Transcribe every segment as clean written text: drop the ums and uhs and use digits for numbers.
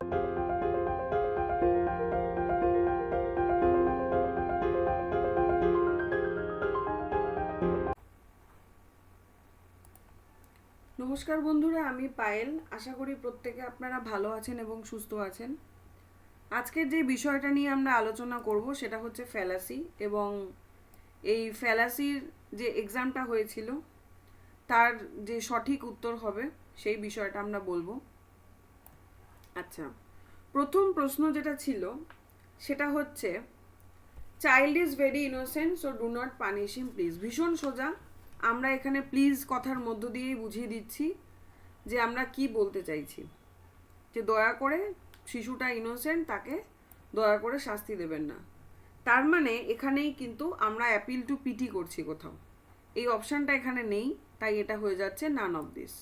নমস্কার বন্ধুরা, আমি পায়েল। আশা করি প্রত্যেকে আপনারা ভালো আছেন এবং সুস্থ আছেন। আজকের যে বিষয়টা নিয়ে আমরা আলোচনা করব সেটা হচ্ছে ফ্যালাসি, এবং এই ফ্যালাসির যে এক্সামটা হয়েছিল তার যে সঠিক উত্তর হবে সেই বিষয়টা আমরা বলবো। আচ্ছা, প্রথম প্রশ্ন যেটা ছিল সেটা হচ্ছে, child is very innocent so do not punish him please. ভীষণ সোজা, আমরা এখানে প্লিজ কথার মধ্য দিয়েই বুঝিয়ে দিচ্ছি যে আমরা কি বলতে চাইছি, যে দয়া করে শিশুটা ইনোসেন্ট, তাকে দয়া করে শাস্তি দেবেন না। তার মানে এখানেই কিন্তু আমরা অ্যাপিল টু পিটি করছি কোথাও, এই অপশানটা এখানে নেই, তাই এটা হয়ে যাচ্ছে নান অফ দিস।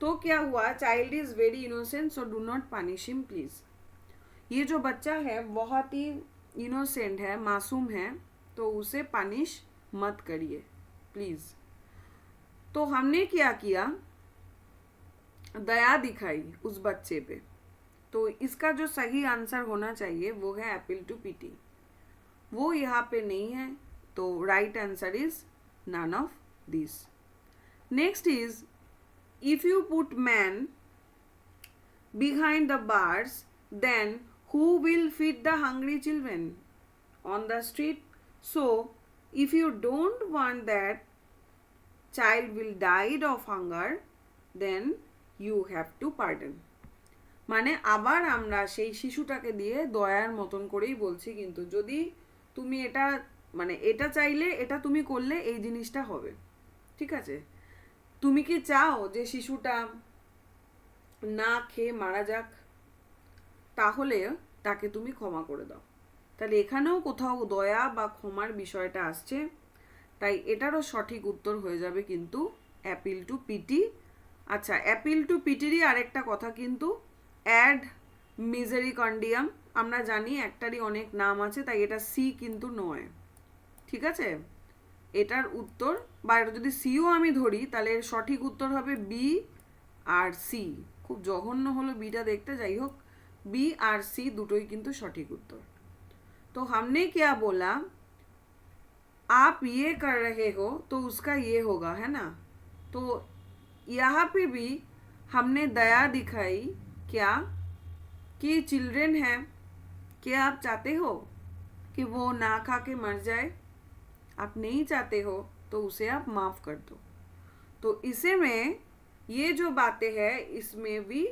तो क्या हुआ, child is very innocent so do not punish him please. ये जो बच्चा है बहुत ही इनोसेंट है, मासूम है, तो उसे पनिश मत करिए प्लीज। तो हमने क्या किया, दया दिखाई उस बच्चे पे। तो इसका जो सही आंसर होना चाहिए वो है अपील टू पीटी। वो यहाँ पे नहीं है, तो right answer is none of this. Next is, if you put man behind the bars, then who will feed the hungry children on the street? So if you don't want that child will die of hunger, then you have to pardon। মানে আবার আমরা সেই শিশুটাকে দিয়ে দয়ার মতন করেই বলছি, কিন্তু যদি তুমি এটা মানে এটা চাইলে, এটা তুমি করলে এই জিনিসটা হবে, ঠিক আছে? তুমি কি চাও যে শিশুটা না খেয়ে মারা যাক? তাহলে তাকে তুমি ক্ষমা করে দাও। তাহলে এখানেও কোথাও দয়া বা ক্ষমার বিষয়টা আসছে, তাই এটারও সঠিক উত্তর হয়ে যাবে কিন্তু অ্যাপিল টু পিটি। আচ্ছা, অ্যাপিল টু পিটিরই আরেকটা কথা কিন্তু অ্যাড মিজেরিকন্ডিয়াম। আমরা জানি একটারই অনেক নাম আছে, তাই এটা সি কিন্তু নয়, ঠিক আছে? এটার উত্তর, বা এটা যদি সিও আমি ধরি তাহলে এর সঠিক উত্তর হবে বি আর সি। খুব জঘন্য হলো বিটা দেখতে, যাই হোক, বি আর সি দুটোই কিন্তু সঠিক উত্তর। তো हमने क्या बोला, आप ये कर रहे हो तो उसका ये होगा, है ना? तो यहाँ पे भी हमने दया दिखाई, क्या कि चिल्ड्रेन है, क्या आप चाहते हो कि वो ना खा के मर जाए? आप नहीं चाहते हो तो उसे आप माफ़ कर दो। तो इसे में ये जो बातें हैं इसमें भी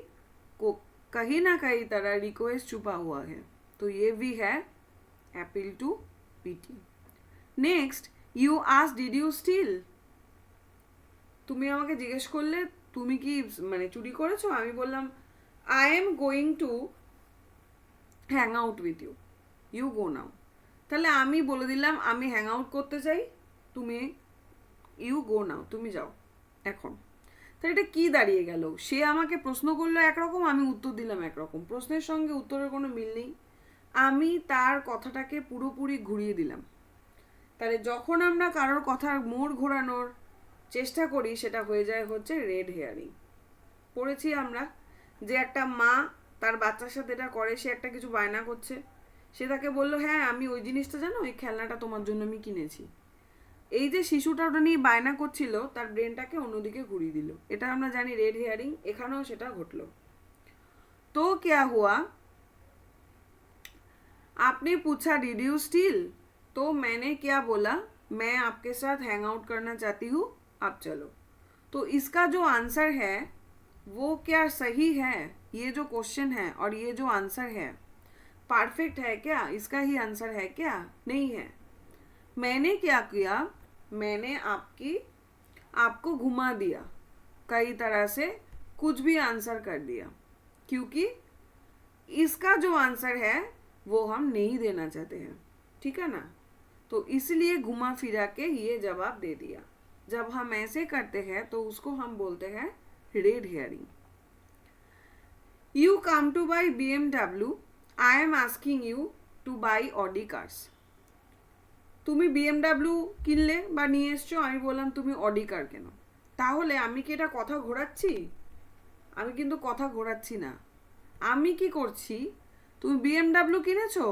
को कहीं ना कहीं तरह रिक्वेस्ट छुपा हुआ है, तो ये भी है appeal to pity. Next, you ask did you steal. তুমি আমাকে জিজ্ঞেস করলে তুমি কি মানে চুরি করেছো, আমি বললাম I am going to hang out with you, you go now. তাহলে আমি বলে দিলাম আমি হ্যাং আউট করতে চাই, তুমি ইউ গো নাও, তুমি যাও এখন। তাহলে এটা কি দাঁড়িয়ে গেল, সে আমাকে প্রশ্ন করলো একরকম, আমি উত্তর দিলাম একরকম, প্রশ্নের সঙ্গে উত্তরের কোনো মিল নেই। আমি তার কথাটাকে পুরোপুরি ঘুরিয়ে দিলাম। তাহলে যখন আমরা কারোর কথার মোড় ঘোরানোর চেষ্টা করি সেটা হয়ে যায় হচ্ছে রেড হেয়ারিং। পড়েছি আমরা যে একটা মা তার বাচ্চার সাথে এটা করে, সে একটা কিছু বায়না করছে, সে তাকে বললো হ্যাঁ আমি ওই জিনিসটা জানো, ওই খেলনাটা তোমার জন্য আমি কিনেছি। এই যে শিশুটা ওটা নিয়ে বায়না করছিল, তার ব্রেনটাকে অন্যদিকে ঘুরিয়ে দিল, এটা আমরা জানি রেড হেয়ারিং। এখানেও সেটা ঘটলো। তো क्या हुआ, आपने पूछा डिड यू स्टील, तो मैंने क्या बोला, मैं आपके साथ हैंग आउट करना चाहती हूँ, आप चलो। तो इसका जो आंसर है वो क्या सही है, ये जो क्वेश्चन है और ये जो आंसर है परफेक्ट है क्या, इसका ही आंसर है क्या? नहीं है। मैंने क्या किया, मैंने आपको घुमा दिया, कई तरह से कुछ भी आंसर कर दिया, क्योंकि इसका जो आंसर है वो हम नहीं देना चाहते हैं, ठीक है ना? तो इसलिए घुमा फिरा के ये जवाब दे दिया। जब हम ऐसे करते हैं तो उसको हम बोलते हैं red hearing. You come to buy BMW, I am asking you to buy Audi cars। তুমি BMW কিনলে বা নিয়ে এসছো, আমি বললাম তুমি অডি কার কেন। তাহলে আমি কি এটা কথা ঘোরাচ্ছি? আমি কিন্তু কথা ঘোরাচ্ছি না। আমি কি করছি, তুমি BMW কিনেছো,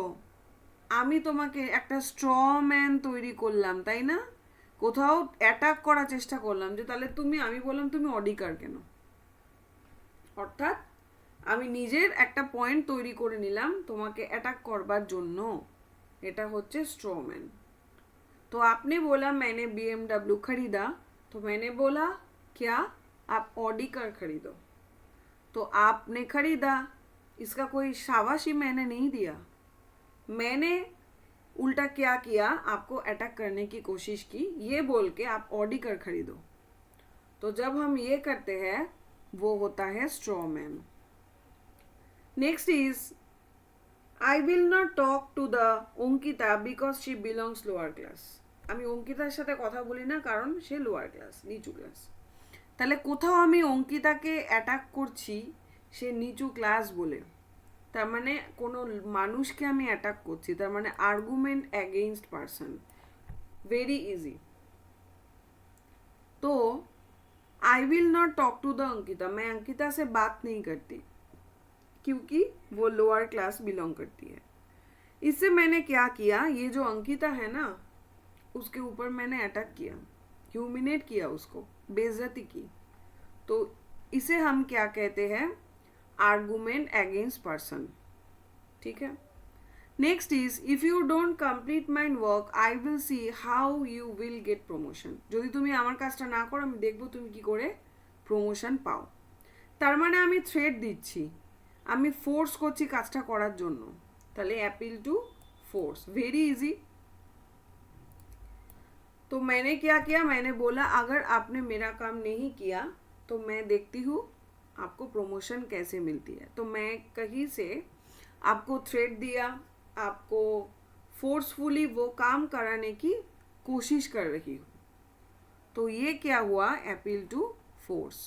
আমি তোমাকে একটা স্ট্র ম্যান তৈরি করলাম, তাই না? কোথাও অ্যাটাক করার চেষ্টা করলাম যে তাহলে আমি বললাম তুমি অডি কার কেন। অর্থাৎ আমি নিজের একটা পয়েন্ট তৈরি করে নিলাম তোমাকে অ্যাটাক করবার জন্য। এটা হচ্ছে স্ট্রম্যান। तो आपने बोला मैंने BMW खरीदा, तो मैंने बोला क्या, आप ऑडी कार खरीदो। तो आपने खरीदा, इसका कोई शाबाशी मैंने नहीं दिया, मैंने उल्टा क्या किया, आपको अटैक करने की कोशिश की, ये बोल के आप ऑडी कार खरीदो। तो जब हम ये करते हैं वो होता है straw man. Next is I will not talk to the Ankita because she belongs lower class. আমি অঙ্কিতার সাথে কথা বলি না কারণ সে লোয়ার ক্লাস, নিচু ক্লাস। তাহলে কোথাও আমি অঙ্কিতাকে অ্যাটাক করছি সে নিচু ক্লাস বলে, তার মানে কোনো মানুষকে আমি অ্যাটাক করছি, তার মানে argument against person. Very easy. तो I will not talk to the Ankita, मैं अंकिता से बात नहीं करती क्योंकि वो लोअर क्लास बिलोंग करती है। इससे मैंने क्या किया, ये जो अंकिता है ना उसके ऊपर मैंने अटैक किया, ह्यूमिनेट किया, उसको बेइज्जती की। तो इसे हम क्या कहते हैं, आर्गुमेंट अगेंस्ट पर्सन। ठीक है। Next is if you don't complete my work I will see how you will get promotion. যদি তুমি আমার কাজটা না করো আমি দেখবো তুমি কি করে প্রমোশন পাও। তার মানে আমি থ্রেট দিচ্ছি, আমি ফোর্স করছি কাজটা করার জন্য, তাহলে appeal two force. Very easy. तो मैंने क्या किया, मैंने बोला अगर आपने मेरा काम नहीं किया तो मैं देखती हूँ आपको प्रमोशन कैसे मिलती है। तो मैं कहीं से आपको थ्रेट दिया, आपको फोर्सफुली वो काम कराने की कोशिश कर रही हूँ। तो ये क्या हुआ, appeal to force.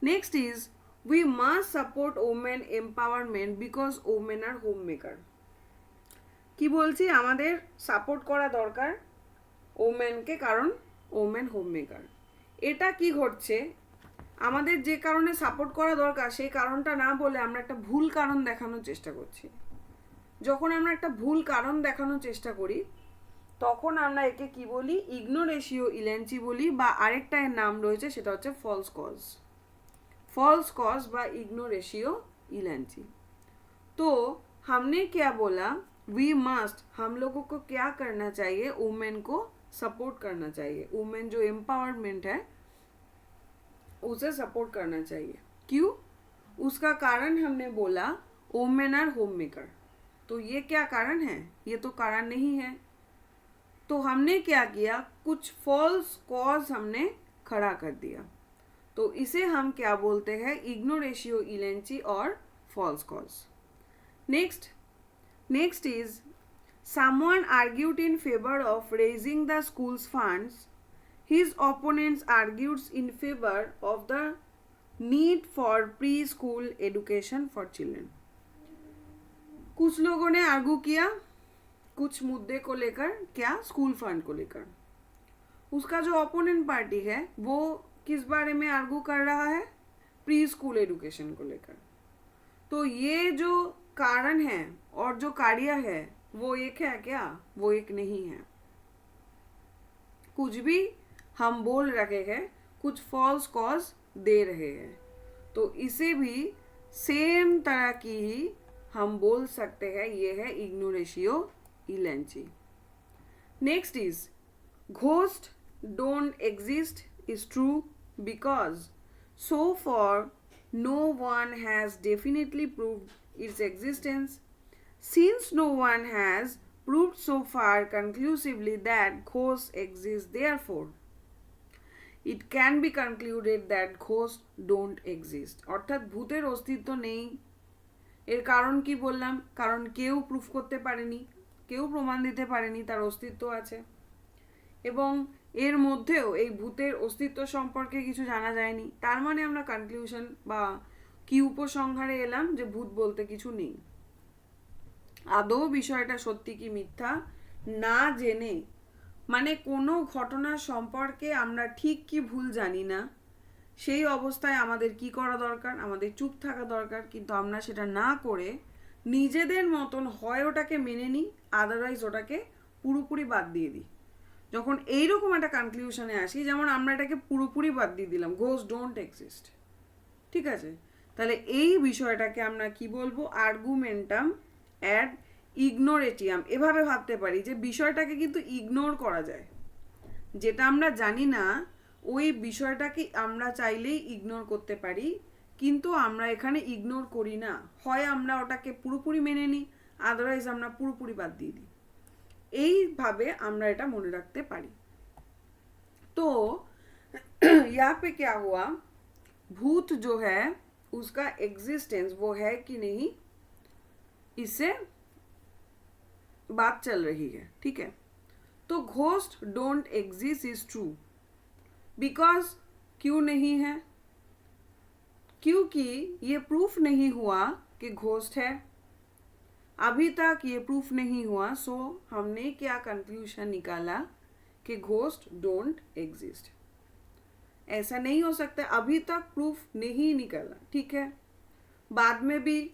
Next is we must support women empowerment because women are home maker. কি বলছি, আমাদের সাপোর্ট করা দরকার ওমেনকে, কারণ ওমেন হোম মেকার। এটা কি ঘটছে, আমাদের যে কারণে সাপোর্ট করা দরকার সেই কারণটা না বলে আমরা একটা ভুল কারণ দেখানোর চেষ্টা করছি। যখন আমরা একটা ভুল কারণ দেখানোর চেষ্টা করি তখন আমরা একে কি বলি, ইগনোরেশিও ইলেন্সি বলি, বা আরেকটা এর নাম রয়েছে সেটা হচ্ছে ফলস কজ। फॉल्स कॉज বা इग्नोरेशियो इलेंसी। तो हमने क्या बोला, वी मस्ट, हम लोगों को क्या करना चाहिए, वुमेन को सपोर्ट करना चाहिए, वुमेन जो एम्पावरमेंट है उसे सपोर्ट करना चाहिए। क्यों, उसका कारण हमने बोला वुमेन आर होम मेकर। तो ये क्या कारण है, ये तो कारण नहीं है। तो हमने क्या किया, कुछ फॉल्स कॉज हमने खड़ा कर दिया। तो इसे हम क्या बोलते हैं, इग्नोरेशियो इलेंसी और false cause. Next is someone argued in favor of raising the school's funds, his opponents argued in favor of the need for preschool education for children। कुछ लोगों ने आर्गू किया कुछ मुद्दे को लेकर, क्या, स्कूल फंड को लेकर। उसका जो ओपोनेंट पार्टी है वो किस बारे में आर्गू कर रहा है, प्री स्कूल एजुकेशन को लेकर। तो ये जो कारण है और जो कार्य है वो एक है क्या, वो एक नहीं है। कुछ भी हम बोल रहे हैं, कुछ फॉल्स कॉज दे रहे हैं, तो इसे भी सेम तरह की ही हम बोल सकते हैं, ये है ignoratio elenchi. Next is ghost don't exist is true because so far no one has definitely proved its existence. Since no one has proved so far conclusively that ghosts exist, therefore it can be concluded that ghosts don't exist। অর্থাৎ ভূতের অস্তিত্ব নেই। এর কারণ কি বললাম, কারণ কেউ প্রুফ করতে পারেনি, কেউ প্রমাণ দিতে পারেনি তার অস্তিত্ব আছে, এবং এর মধ্যেও এই ভূতের অস্তিত্ব সম্পর্কে কিছু জানা যায়নি। তার মানে আমরা কনক্লুশন বা কি উপসংহারে এলাম যে ভূত বলতে কিছু নেই। আদৌ বিষয়টা সত্যি কি মিথ্যা না জেনে, মানে কোনো ঘটনার সম্পর্কে আমরা ঠিক কি ভুল জানি না, সেই অবস্থায় আমাদের কি করা দরকার? আমাদের চুপ থাকা দরকার, কিন্তু আমরা সেটা না করে নিজেদের মতন হয় ওটাকে মেনে নিই, আদারওয়াইজ ওটাকে পুরোপুরি বাদ দিয়ে দিই। যখন এইরকম একটা কনক্লুশনে আসি, যেমন আমরা এটাকে পুরোপুরি বাদ দিয়ে দিলাম, ঘোস্ট ডোন্ট এক্সিস্ট, ঠিক আছে, তাহলে এই বিষয়টাকে আমরা কি বলবো? আর্গুমেন্টাম অ্যাড ইগনোরেটিয়াম। এভাবে ভাবতে পারি যে বিষয়টাকে কিন্তু ইগনোর করা যায়, যেটা আমরা জানি না ওই বিষয়টাকে আমরা চাইলেই ইগনোর করতে পারি, কিন্তু আমরা এখানে ইগনোর করি না, হয় আমরা ওটাকে পুরোপুরি মেনে নিই, আদারওয়াইজ আমরা পুরোপুরি বাদ দিয়ে দিই। এইভাবে আমরা এটা মনে রাখতে পারি। তো यहाँ पे क्या हुआ, भूत जो है उसका एग्जिस्टेंस वो है कि नहीं, इससे बात चल रही है, ठीक है। तो ghost don't exist is true, because क्यों नहीं है? क्योंकि ये प्रूफ नहीं हुआ कि घोस्ट है, अभी तक ये प्रूफ नहीं हुआ। सो हमने क्या कंक्लूजन निकाला कि घोस्ट डोंट एग्जिस्ट। ऐसा नहीं हो सकता, अभी तक प्रूफ नहीं निकला, ठीक है, बाद में भी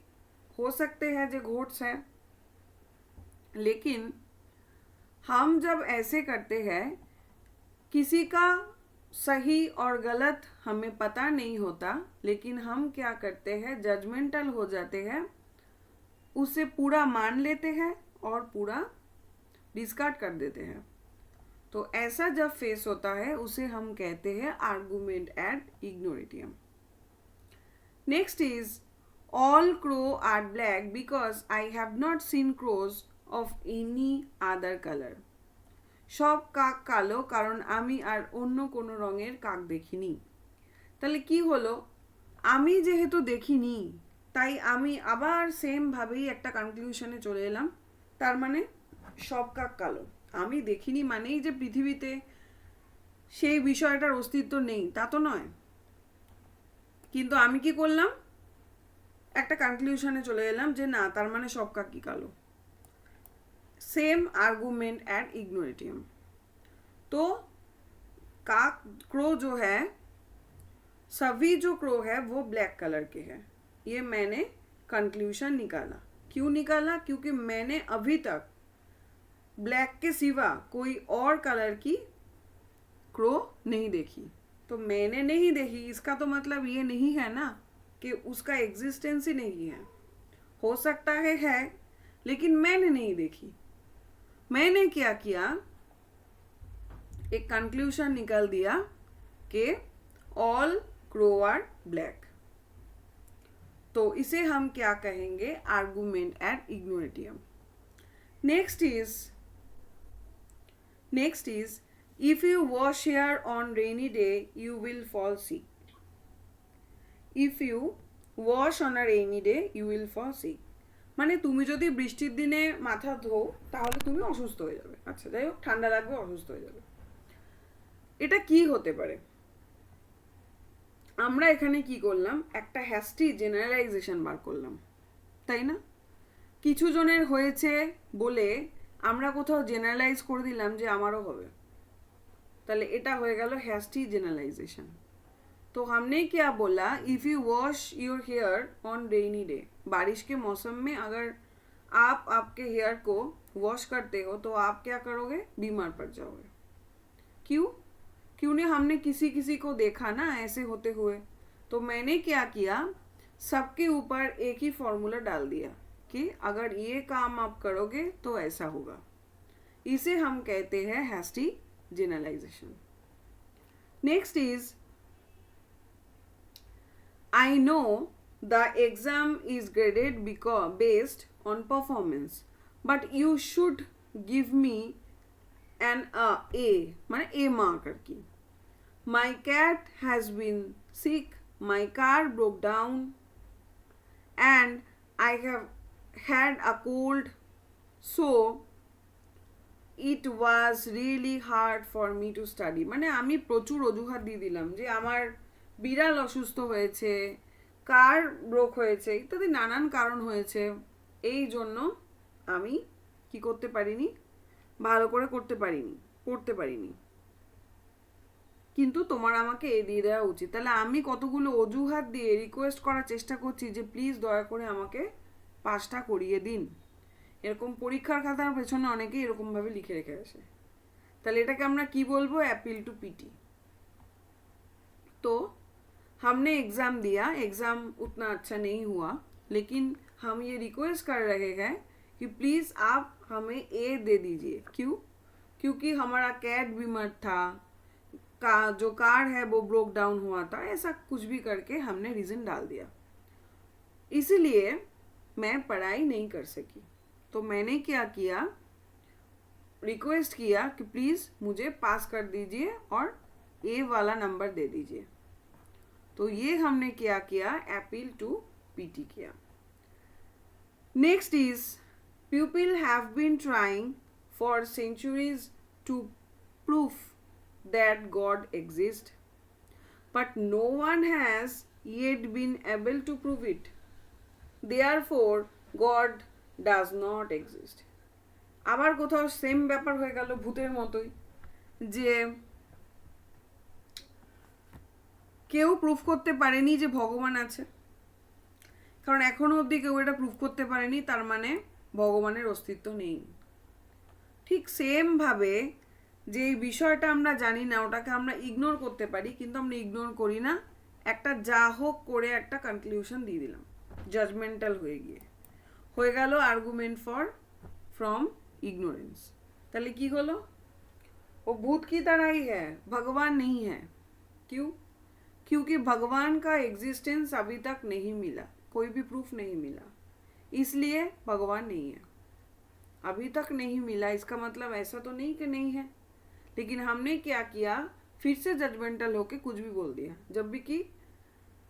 हो सकते हैं जो घोस्ट है, लेकिन हम जब ऐसे करते हैं, किसी का सही और गलत हमें पता नहीं होता, लेकिन हम क्या करते हैं, जजमेंटल हो जाते हैं, उसे पूरा मान लेते हैं और पूरा डिस्कार्ड कर देते हैं। तो ऐसा जब फेस होता है उसे हम कहते हैं argument ad ignorantiam. Next is all crow are black because I have not seen crows of any other colour. সব কাক কালো কারণ আমি আর অন্য কোনো রঙের কাক দেখিনি। তাহলে কি হলো, আমি যেহেতু দেখিনি তাই আমি আবার সেমভাবেই একটা কনক্লুশনে চলে এলাম, তার মানে সব কাক কালো। আমি দেখিনি মানেই যে পৃথিবীতে সেই বিষয়টার অস্তিত্ব নেই তা তো নয়, কিন্তু আমি কি করলাম, একটা কনক্লুশনে চলে এলাম যে না, তার মানে সব কাকই কালো। Same argument ad ignorantiam. तो काक क्रो जो है, सभी जो क्रो है वो ब्लैक कलर के हैं, ये मैंने कंक्लूजन निकाला। क्यों निकाला? क्योंकि मैंने अभी तक ब्लैक के सिवा कोई और कलर की क्रो नहीं देखी। तो मैंने नहीं देखी, इसका तो मतलब ये नहीं है ना कि उसका एग्जिस्टेंस ही नहीं है। हो सकता है लेकिन मैंने नहीं देखी। मैंने क्या किया, एक कंक्लूजन निकाल दिया कि ऑल क्रो आर ब्लैक। तो इसे हम क्या कहेंगे, argument ad ignorantiam. Next is if you wash hair on rainy day you will fall sick. If you wash on a rainy day you will fall sick, মানে তুমি যদি বৃষ্টির দিনে মাথা ধো তাহলে তুমি অসুস্থ হয়ে যাবে। আচ্ছা যাই হোক, ঠান্ডা লাগবে, অসুস্থ হয়ে যাবে। এটা কি হতে পারে? আমরা এখানে কি করলাম, একটা হ্যাস্টি জেনারেলাইজেশন বার করলাম, তাই না? কিছু জনের হয়েছে বলে আমরা কোথাও জেনারেলাইজ করে দিলাম যে আমারও হবে, তাহলে এটা হয়ে গেল হ্যাস্টি জেনারেলাইজেশন। तो हमने क्या बोला, if you wash your hair on rainy day, बारिश के मौसम में अगर आप आपके हेयर को वॉश करते हो तो आप क्या करोगे, बीमार पड़ जाओगे। क्यों? क्यों नहीं, हमने किसी किसी को देखा ना ऐसे होते हुए। तो मैंने क्या किया, सबके ऊपर एक ही फॉर्मूला डाल दिया कि अगर ये काम आप करोगे तो ऐसा होगा। इसे हम कहते हैं hasty generalisation. Next is I know the exam is graded based on performance, but you should give me an A, মানে A marker की। My cat has been sick, my car broke down, and I have had a cold, so it was really hard for me to study। মানে আমি প্রচুর অজুহাত দিয়ে দিলাম যে আমার বিড়াল অসুস্থ হয়েছে, কার ব্রোক হয়েছে, ইত্যাদি নানান কারণ হয়েছে, এই জন্য আমি কি করতে পারিনি, ভালো করে পড়তে পারিনি। কিন্তু তোমার আমাকে এ দিয়ে দেওয়া উচিত। তাহলে আমি কতগুলো অজুহাত দিয়ে রিকোয়েস্ট করার চেষ্টা করছি যে প্লিজ দয়া করে আমাকে পাসটা করিয়ে দিন। এরকম পরীক্ষার খাতার পেছনে অনেকেই এরকমভাবে লিখে রেখে আসে। তাহলে এটাকে আমরা কি বলবো? Appeal two PT. तो हमने एग्ज़ाम दिया, एग्ज़ाम उतना अच्छा नहीं हुआ, लेकिन हम ये रिक्वेस्ट कर रहे हैं कि प्लीज़ आप हमें ए दे दीजिए। क्यों? क्योंकि हमारा कैट बीमर था, का जो कार है वो ब्रोक डाउन हुआ था, ऐसा कुछ भी करके हमने रीज़न डाल दिया, इसीलिए मैं पढ़ाई नहीं कर सकी। तो मैंने क्या किया, रिक्वेस्ट किया कि प्लीज़ मुझे पास कर दीजिए और ए वाला नंबर दे दीजिए। तो ये हमने क्या किया, अपील टू पीटी किया। Next is people have been trying for centuries to proof that God exist, but no one has yet been able to prove it, therefore God does not exist. আবার কোথাও same ব্যাপার হয়ে গেল ভূতের মতোই, যে কেউ প্রুফ করতে পারেনি যে ভগবান আছে, কারণ এখনো অবধি কেউ এটা প্রুফ করতে পারেনি, তার মানে ভগবানের অস্তিত্ব নেই। ঠিক সেমভাবে যে এই বিষয়টা আমরা জানি না ওটাকে আমরা ইগনোর করতে পারি, কিন্তু আমরা ইগনোর করি না, একটা যা হোক করে একটা কনক্লুশন দিয়ে দিলাম, জাজমেন্টাল হয়ে গেল আর্গুমেন্ট फ्रॉम इग्नोरेंस। তাহলে কি হলো, वो भूत की तरह ही है, भगवान नहीं है। क्यों? क्योंकि भगवान का एग्जिस्टेंस अभी तक नहीं मिला, कोई भी प्रूफ नहीं मिला, इसलिए भगवान नहीं है। अभी तक नहीं मिला इसका मतलब ऐसा तो नहीं कि नहीं है, लेकिन हमने क्या किया, फिर से जजमेंटल होके कुछ भी बोल दिया, जब भी कि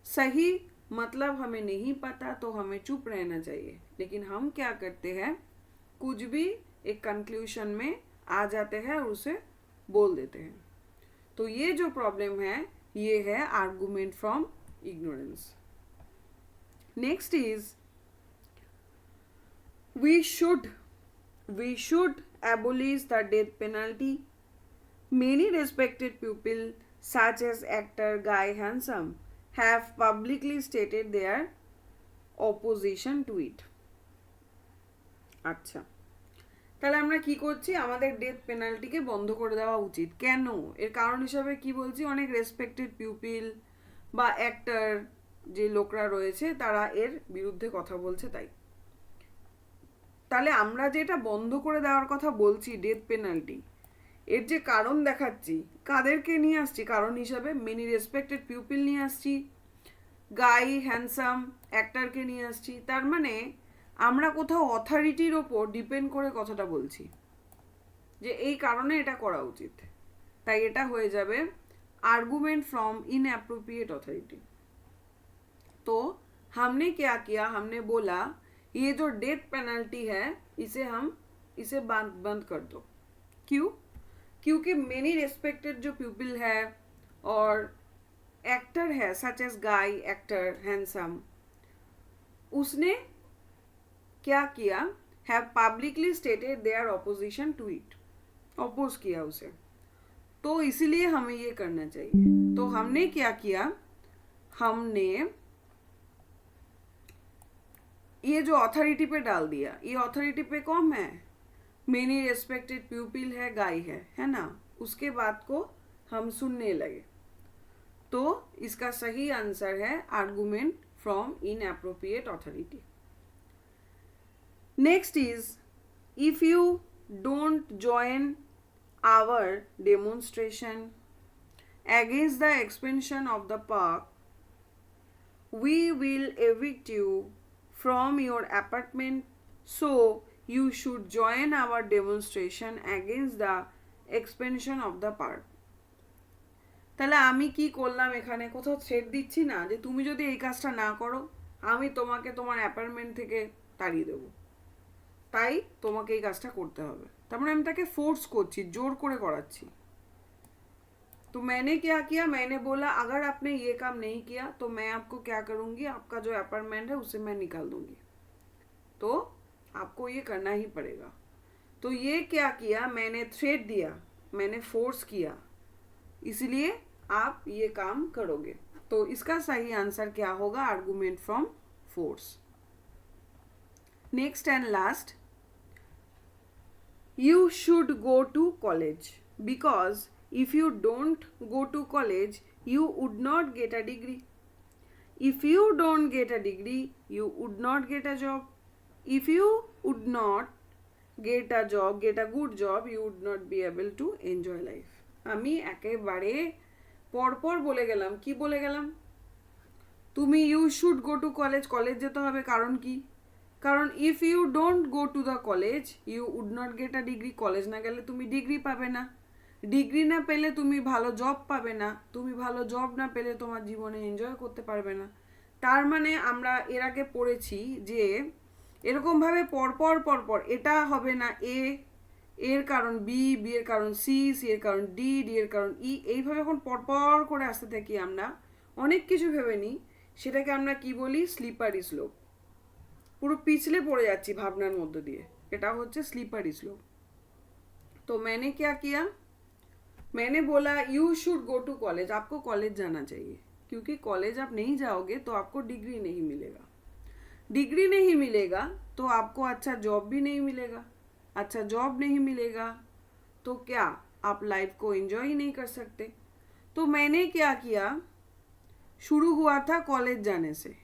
सही मतलब हमें नहीं पता तो हमें चुप रहना चाहिए, लेकिन हम क्या करते हैं, कुछ भी एक कंक्लूशन में आ जाते हैं और उसे बोल देते हैं। तो ये जो प्रॉब्लम है ये है argument from ignorance. Next is we should abolish the death penalty. Many respected people such as actor Guy Handsome have publicly stated their opposition to it. আচ্ছা, তাহলে আমরা কি করছি, আমাদের ডেথ পেনাল্টিকে বন্ধ করে দেওয়া উচিত। কেন? এর কারণ হিসাবে কি বলছি, অনেক রেসপেক্টেড পিউপিল বা অ্যাক্টর যে লোকরা রয়েছে তারা এর বিরুদ্ধে কথা বলছে, তাই। তাহলে আমরা যেটা বন্ধ করে দেওয়ার কথা বলছি ডেথ পেনাল্টি, এর যে কারণ দেখাচ্ছি, কাদেরকে নিয়ে আসছি কারণ হিসাবে, মেনি রেসপেক্টেড পিউপিল নিয়ে আসছি, গাই হ্যান্ডসাম অ্যাক্টরকে নিয়ে আসছি, তার মানে আমরা কোথাও অথরিটির ওপর ডিপেন্ড করে কথাটা বলছি যে এই কারণে এটা করা উচিত, তাই এটা হয়ে যাবে आर्गुमेंट फ्रॉम इनएप्रोप्रिएट अथॉरिटी। तो हमने क्या किया, हमने बोला ये जो डेथ पेनल्टी है इसे बंद कर दो। क्यों? क्योंकि मेनी रेस्पेक्टेड जो पीपल है और एक्टर है such as guy actor handsome, उसने क्या किया, have publicly stated their opposition to it, oppose किया उसे, तो इसीलिए हमें ये करना चाहिए। तो हमने क्या किया, हमने ये जो अथॉरिटी पे डाल दिया, ये अथॉरिटी पे कौन है, मेनी रेस्पेक्टेड पीपल है, गाय है ना, उसके बात को हम सुनने लगे। तो इसका सही आंसर है argument from inappropriate authority. Next is if you don't join our demonstration against the expansion of the park, we will evict you from your apartment, so you should join our demonstration against the expansion of the park. তাহলে আমি কি করলাম, এখানে কোথাও threat দিচ্ছি না যে তুমি যদি এই কাজটা না করো আমি তোমাকে তোমার অ্যাপার্টমেন্ট থেকে তাড়িয়ে দেবো, তাই তোমাকে এই কাজটা করতে হবে। তার মানে আমি তাকে फोर्स করছি, जोर করে করাচ্ছি। तो मैंने क्या किया, मैंने बोला अगर आपने ये काम नहीं किया तो मैं आपको क्या करूँगी, आपका जो अपार्टमेंट है उसे मैं निकाल दूँगी, तो आपको ये करना ही पड़ेगा। तो ये क्या किया, मैंने थ्रेट दिया, मैंने फोर्स किया, इसलिए आप ये काम करोगे। तो इसका सही आंसर क्या होगा? Argument from force. Next and last, you should go to college because if you don't go to college you would not get a degree. If you don't get a degree you would not get a job. If you would not get a job, get a good job, you would not be able to enjoy life. আমি একেবারে পরপর বলে গেলাম। কি বলে গেলাম? তুমি you should go to college, college যেতে হবে, কারণ কি? কারণ if you don't go to the college you would not get a degree, college না গেলে তুমি ডিগ্রি পাবে না, ডিগ্রি না পেলে তুমি ভালো জব পাবে না, তুমি ভালো জব না পেলে তোমার জীবনে এনজয় করতে পারবে না। তার মানে আমরা এর আগে পড়েছি যে এরকমভাবে পরপর পরপর, এটা হবে না এ, এর কারণ বি, বি এর কারণ সি, সি এর কারণ ডি, ডি এর কারণ ই, এইভাবে এখন পরপর করে আসতে থাকি আমরা, অনেক কিছু ভেবে নিই, সেটাকে আমরা কি বলি? Slippery slope. পুরো পিছলে পড়ে যাচ্ছি ভাবনার মধ্য দিয়ে, এটা হচ্ছে स्लीपरी स्लोप। तो मैंने क्या किया? मैंने बोला you should go to college, आपको कॉलेज जाना चाहिए, क्योंकि कॉलेज आप नहीं जाओगे तो आपको डिग्री नहीं मिलेगा, डिग्री नहीं मिलेगा तो आपको अच्छा जॉब भी नहीं मिलेगा, अच्छा जॉब नहीं मिलेगा तो क्या आप लाइफ को एंजॉय ही नहीं कर सकते। तो मैंने क्या किया? शुरू हुआ था कॉलेज जाने से,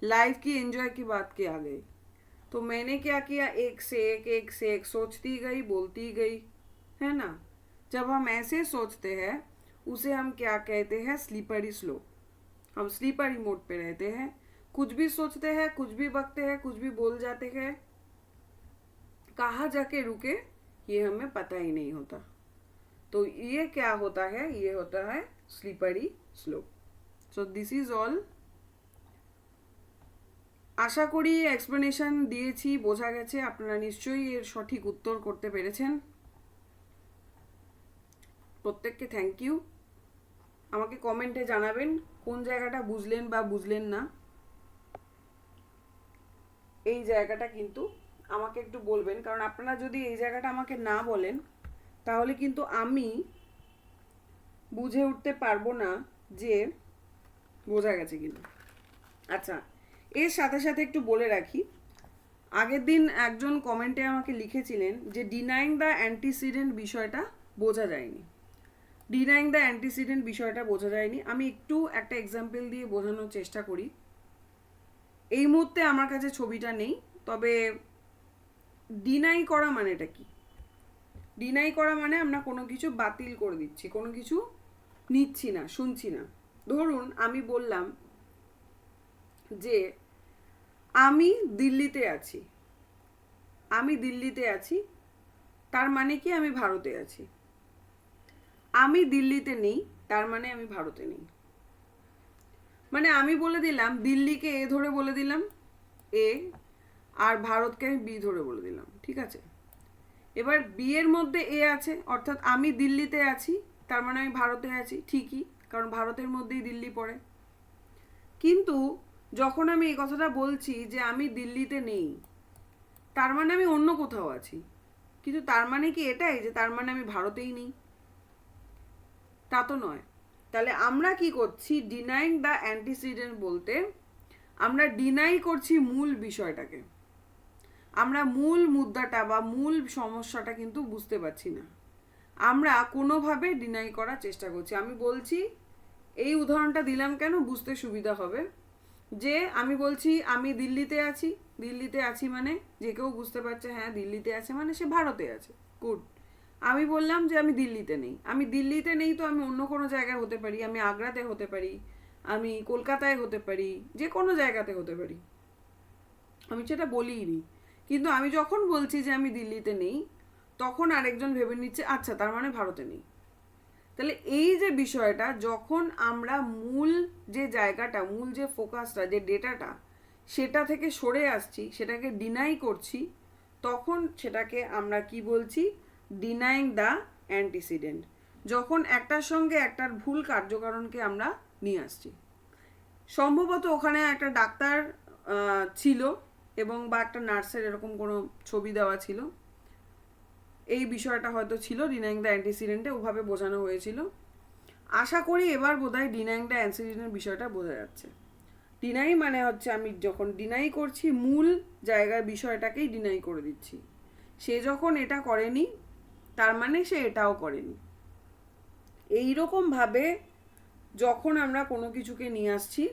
लाइफ की एंजॉय की बात की आ गई, तो मैंने क्या किया? एक से एक सोचती गई, बोलती गई, है ना। जब हम ऐसे सोचते हैं उसे हम क्या कहते हैं? Slippery slope. हम स्लीपरी मोड पे रहते हैं, कुछ भी सोचते हैं, कुछ भी बकते हैं, कुछ भी बोल जाते हैं, कहाँ जाके रुके ये हमें पता ही नहीं होता। तो ये क्या होता है? ये होता है slippery slope. So this is all. আশা করি এক্সপ্লেনেশন দিয়েছি, বোঝা গেছে, আপনারা নিশ্চয়ই এর সঠিক উত্তর করতে পেরেছেন। প্রত্যেককে থ্যাংক ইউ। আমাকে কমেন্টে জানাবেন কোন জায়গাটা বুঝলেন বা বুঝলেন না, এই জায়গাটা কিন্তু আমাকে একটু বলবেন, কারণ আপনারা যদি এই জায়গাটা আমাকে না বলেন তাহলে কিন্তু আমি বুঝে উঠতে পারবো না যে বোঝা গেছে কিনা। আচ্ছা, এর সাথে সাথে একটু বলে রাখি, আগের দিন একজন কমেন্টে আমাকে লিখেছিলেন যে ডিনাইং দ্য অ্যান্টিসিডেন্ট বিষয়টা বোঝা যায়নি, ডিনাইং দ্য অ্যান্টিসিডেন্ট বিষয়টা বোঝা যায়নি। আমি একটু একটা এক্সাম্পল দিয়ে বোঝানোর চেষ্টা করি। এই মুহূর্তে আমার কাছে ছবিটা নেই, তবে ডিনাই করা মানেটা কি? ডিনাই করা মানে আমরা কোনো কিছু বাতিল করে দিচ্ছি, কোনো কিছু নিচ্ছি না, শুনছি না। ধরুন আমি বললাম যে আমি দিল্লিতে আছি, আমি দিল্লিতে আছি, তার মানে কি? আমি ভারতে আছি। আমি দিল্লিতে নেই, তার মানে আমি ভারতে নেই। মানে আমি বলে দিলাম দিল্লিকে এ ধরে বলে দিলাম এ, আর ভারতকে আমি বি ধরে বলে দিলাম, ঠিক আছে। এবার বি এর মধ্যে এ আছে, অর্থাৎ আমি দিল্লিতে আছি, তার মানে আমি ভারতে আছি, ঠিকই, কারণ ভারতের মধ্যেই দিল্লি পড়ে। কিন্তু যখন আমি এই কথাটা বলছি যে আমি দিল্লিতে নেই, তার মানে আমি অন্য কোথাও আছি, কিন্তু তার মানে কি এটাই যে তার মানে আমি ভারতেই নেই? তা তো নয়। তাহলে আমরা কি করছি? ডিনাইং দ্য অ্যান্টিসিডেন্ট বলতে আমরা ডিনাই করছি মূল বিষয়টাকে, আমরা মূল মুদ্রাটা বা মূল সমস্যাটা কিন্তু বুঝতে পারছি না, আমরা কোনোভাবে ডিনাই করার চেষ্টা করছি। আমি বলছি, এই উদাহরণটা দিলাম কেন? বুঝতে সুবিধা হবে। যে আমি বলছি আমি দিল্লিতে আছি, দিল্লিতে আছি মানে যে কেউ বুঝতে পারছে হ্যাঁ দিল্লিতে আছে মানে সে ভারতে আছে, গুড। আমি বললাম যে আমি দিল্লিতে নেই, আমি দিল্লিতে নেই তো আমি অন্য কোনো জায়গায় হতে পারি, আমি আগ্রাতে হতে পারি, আমি কলকাতায় হতে পারি, যে কোনো জায়গাতে হতে পারি, আমি সেটা বলিই নি। কিন্তু আমি যখন বলছি যে আমি দিল্লিতে নেই, তখন আরেকজন ভেবে নিচ্ছে আচ্ছা তার মানে ভারতে নেই। তাহলে এই যে বিষয়টা, যখন আমরা মূল যে জায়গাটা, মূল যে ফোকাসটা, যে ডেটাটা, সেটা থেকে সরে আসছি, সেটাকে ডিনাই করছি, তখন সেটাকে আমরা কি বলছি? Denying the antecedent. যখন একটার সঙ্গে একটার ভুল কার্যকারণকে আমরা নিয়ে আসছি। সম্ভবত ওখানে একটা ডাক্তার ছিল এবং বা একটা নার্সের এরকম কোনো ছবি দেওয়া ছিল, এই বিষয়টা হয়তো ছিল ডিনাইং দ্য অ্যান্টিসিডেন্টে, ওভাবে বোঝানো হয়েছিল। আশা করি এবার বোধহয় ডিনাইং দ্য অ্যান্টিসিডেন্ট বিষয়টা বোঝা যাচ্ছে। ডিনাই মানে হচ্ছে আমি যখন ডিনাই করছি মূল জায়গার বিষয়টাকেই ডিনাই করে দিচ্ছি। সে যখন এটা করেনি তার মানে সে এটাও করেনি। এইরকমভাবে যখন আমরা কোনো কিছুকে নিয়ে আসছি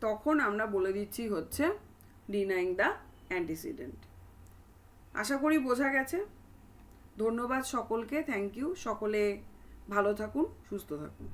তখন আমরা বলে দিচ্ছি হচ্ছে ডিনাইং দ্য অ্যান্টিসিডেন্ট। আশা করি বোঝা গেছে। ধন্যবাদ সকলকে, থ্যাংক ইউ। সকলে ভালো থাকুন, সুস্থ থাকুন।